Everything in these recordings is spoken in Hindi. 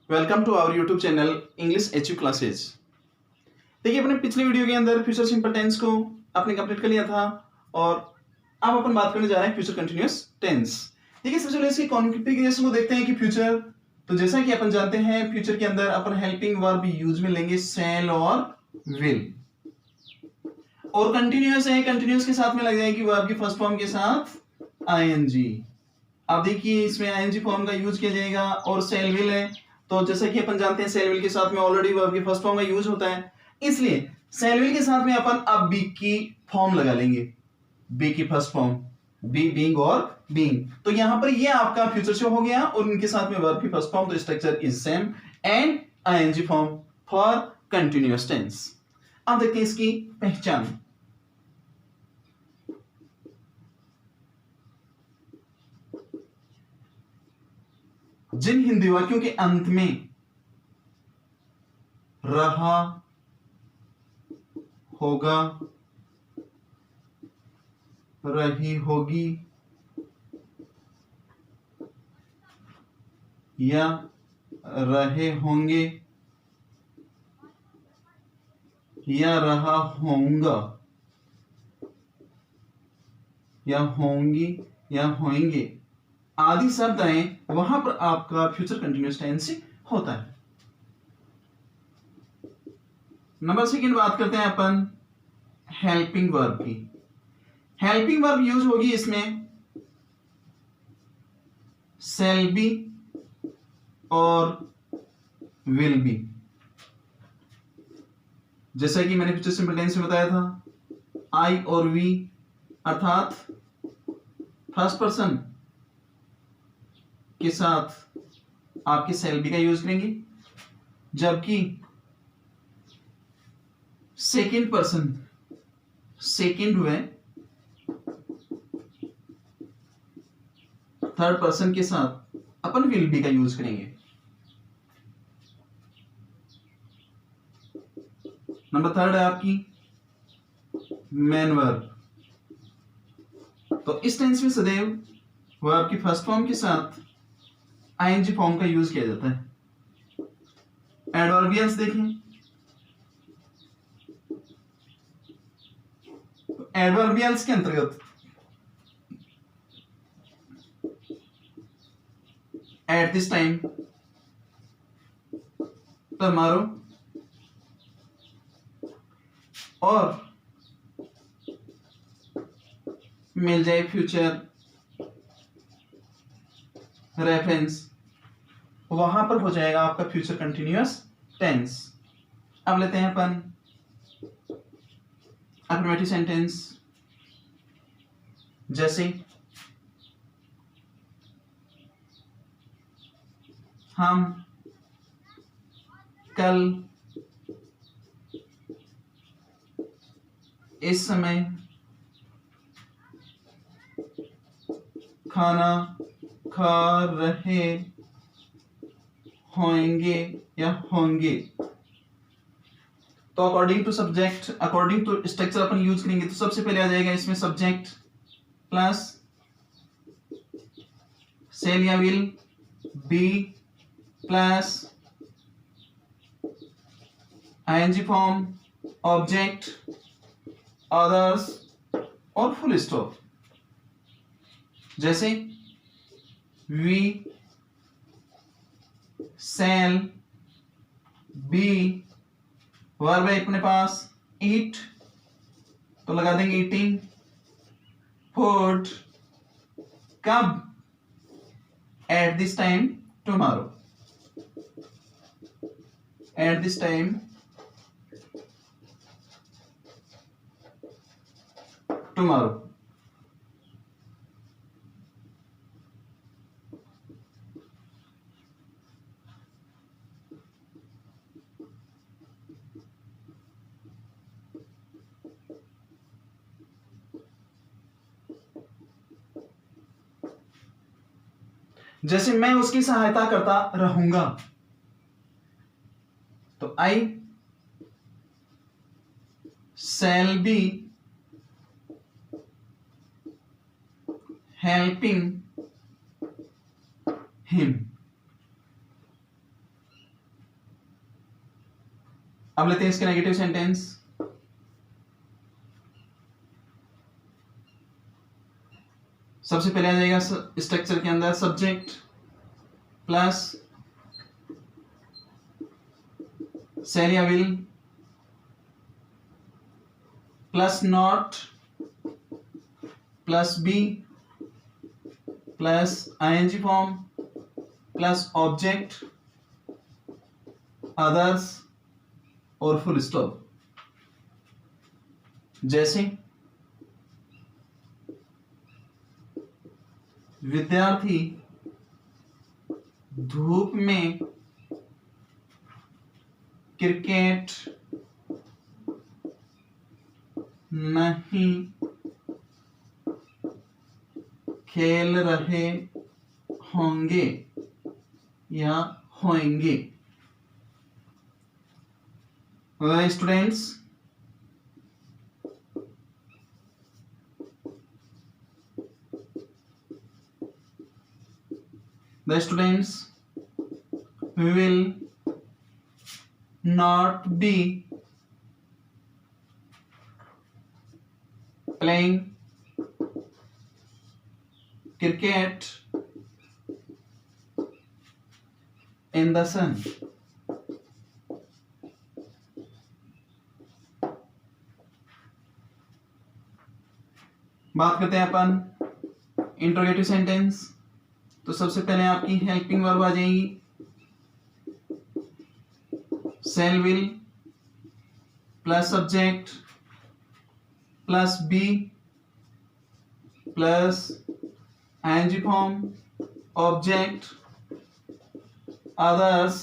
Welcome to our YouTube channel English HU classes. देखिए, अपने पिछले वीडियो के अंदर फ्यूचर सिंपल टेंस को आपने कंप्लीट कर लिया था और अब अपन बात करने जा रहे हैं फ्यूचर कंटिन्यूअस टेंस। देखिए, सबसे पहले इसकी कॉन्फ़िगरेशन को देखते हैं कि फ्यूचर, तो जैसा कि अपन जानते हैं फ्यूचर के अंदर अपन हेल्पिंग वर्ब यूज में लेंगे शैल और विल, और कंटिन्यूअस है, कंटिन्यूअस के साथ में लग जाएगी वर्ब की फर्स्ट फॉर्म के साथ आईएनजी। अब देखिए, इसमें आईएनजी फॉर्म का यूज किया जाएगा और सेल विल है, तो जैसे कि अपन जानते हैं सेल विल के साथ में ऑलरेडी वर्ब की फर्स्ट फॉर्म का यूज होता है, इसलिए सेल विल के साथ में अपन अब बी की फॉर्म लगा लेंगे, बी की फर्स्ट फॉर्म, बी बीइंग और बीइंग। तो यहां पर ये आपका फ्यूचर शो हो गया और उनके साथ में वर्ब की फर्स्ट फॉर्म, तो structure is same and ING form for continuous tense. अब देखते हैं इसकी पहचान। जिन हिंदी वाक्यों के अंत में रहा, होगा, रही होगी या रहे होंगे या रहा होऊंगा या होंगी या होंगे आदि शब्द आए, वहां पर आपका फ्यूचर कंटिन्यूअस टेंस होता है। नंबर सेकंड बात करते हैं अपन हेल्पिंग वर्ब की। हेल्पिंग वर्ब यूज होगी इसमें शैल बी और विल बी। जैसा कि मैंने फ्यूचर सिंपल टेंस में बताया था, आई और वी अर्थात फर्स्ट पर्सन के साथ आपके शैल बी का यूज करेंगे, जबकि सेकंड पर्सन, सेकंड हुए थर्ड पर्सन के साथ अपन विल बी का यूज करेंगे। नंबर थर्ड है आपकी मेन वर्ब। तो इस टेंस में सदैव वर्ब की फर्स्ट फॉर्म के साथ आईएनजी फॉर्म का यूज किया जाता है। एडवर्बियल्स देखें, एडवर्बियल्स के अंतर्गत एट दिस टाइम, टुमारो और मिल जाए फ्यूचर रेफरेंस, वहां पर हो जाएगा आपका फ्यूचर कंटिन्यूअस टेंस। अब लेते हैं अपन अफर्मेटिव सेंटेंस। जैसे हम कल इस समय खाना खा रहे होंगे या होंगे। तो according to subject, according to structure अपन यूज करेंगे, तो सबसे पहले आ जाएगा इसमें सब्जेक्ट प्लस सेल या will, be plus ING form, object, others और फुल स्टॉप। जैसे वी सेल बी, वर्ब है अपने पास ईट, तो लगा देंगे ईटिंग। फूड, कब, at this time, tomorrow, at this time, tomorrow. जैसे मैं उसकी सहायता करता रहूंगा, तो I shall be helping him. अब लेते हैं इसके नेगेटिव सेंटेंस। सबसे पहले आ जाएगा स्ट्रक्चर के अंदर सब्जेक्ट प्लस शैल या will plus not plus be plus ING form plus object others और फुल स्टॉप। जैसे विद्यार्थी धूप में क्रिकेट नहीं खेल रहे होंगे या होंगे। Students, the students will not be playing cricket in the sun। बात करते हैं अपन इंट्रोगेटिव सेंटेंस। तो सबसे पहले आपकी हेल्पिंग वर्ब आ जाएगी shall will plus subject plus be plus ING form object others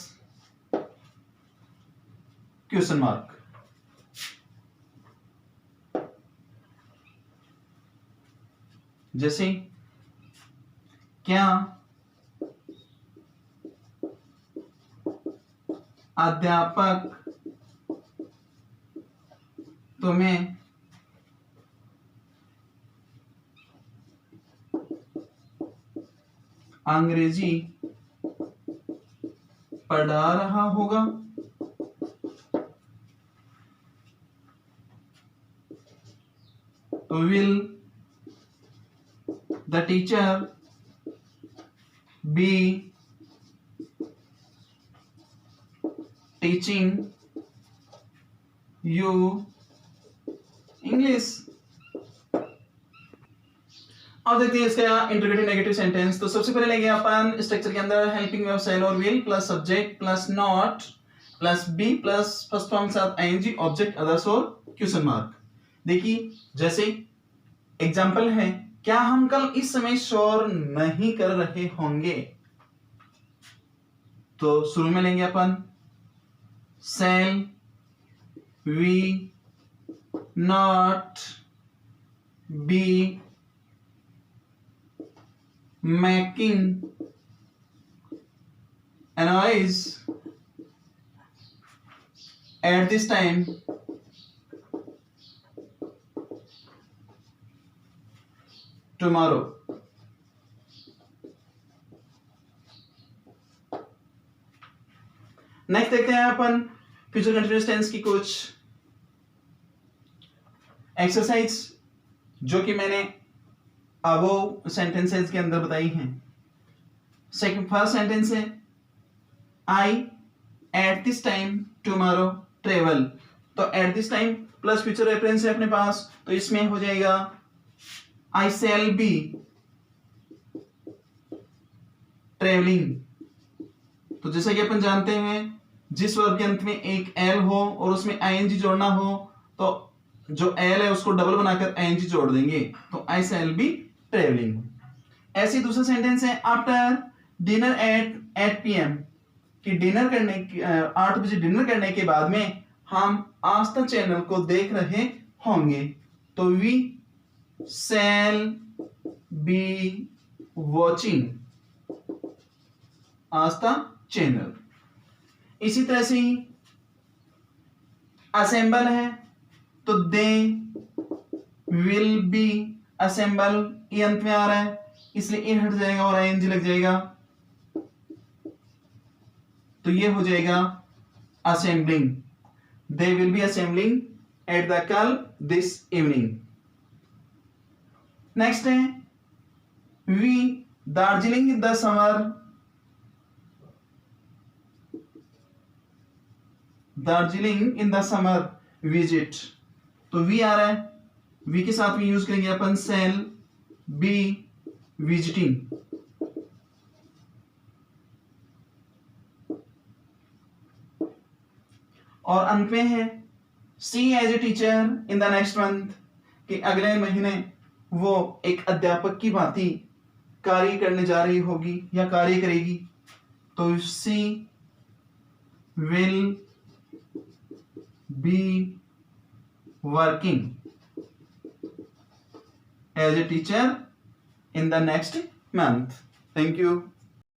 question mark. जैसे क्या अध्यापक तुम्हें अंग्रेजी पढ़ा रहा होगा? Will the teacher be teaching you English? अब देखते हैं इसका इंट्रोगेटिव नेगेटिव सेंटेंस। तो सबसे पहले लेंगे अपन स्ट्रक्चर के अंदर हेल्पिंग वर्ब शैल और will plus subject plus not plus be plus first form के साथ आईएनजी ऑब्जेक्ट अदर्स और क्वेश्चन मार्क। देखिए जैसे एग्जाम्पल है, क्या हम कल इस समय शोर नहीं कर रहे होंगे? तो शुरू में लेंगे अपन shall we not be making a noise at this time tomorrow। Next देखते हैं अपन फ्यूचर कंटीन्यूअस टेंस की कुछ एक्सरसाइज जो कि मैंने अबव सेंटेंसेस के अंदर बताई हैं। सेकंड फर्स्ट सेंटेंस है I at this time tomorrow travel. तो at this time plus future reference है अपने पास, तो इसमें हो जाएगा आई शैल बी ट्रेवलिंग। तो जैसा कि अपन जानते हैं जिस वर्ब के अंत में एक एल हो और उसमें आईएनजी जोड़ना हो तो जो एल है उसको डबल बनाकर आईएनजी जोड़ देंगे, तो आई शैल बी ट्रेवलिंग। ऐसे दूसरा सेंटेंस है आफ्टर डिनर एट 8 PM कि डिनर करने 8 बजे डिनर करने के बाद में हम आस्था चैनल को देख रहे होंगे, तो we shall be watching Aastha channel. इसी तरह से ही असेंबल है तो दे विल बी असेंबल, ये अंत में आ रहा है इसलिए ए हट जाएगा और आईएनजी लग जाएगा, तो ये हो जाएगा assembling. they will be assembling at the Kal this evening. Next है we Darjeeling in the summer. Darjeeling in the summer visit. तो we आ रहा है, we के साथ भी यूज करेंगे अपन shall be visiting. और अंत में है she as a teacher in the next month, कि अगले महीने वो एक अध्यापक की भांति कार्य करने जा रही होगी या कार्य करेगी. तो she will be working as a teacher in the next month. Thank you.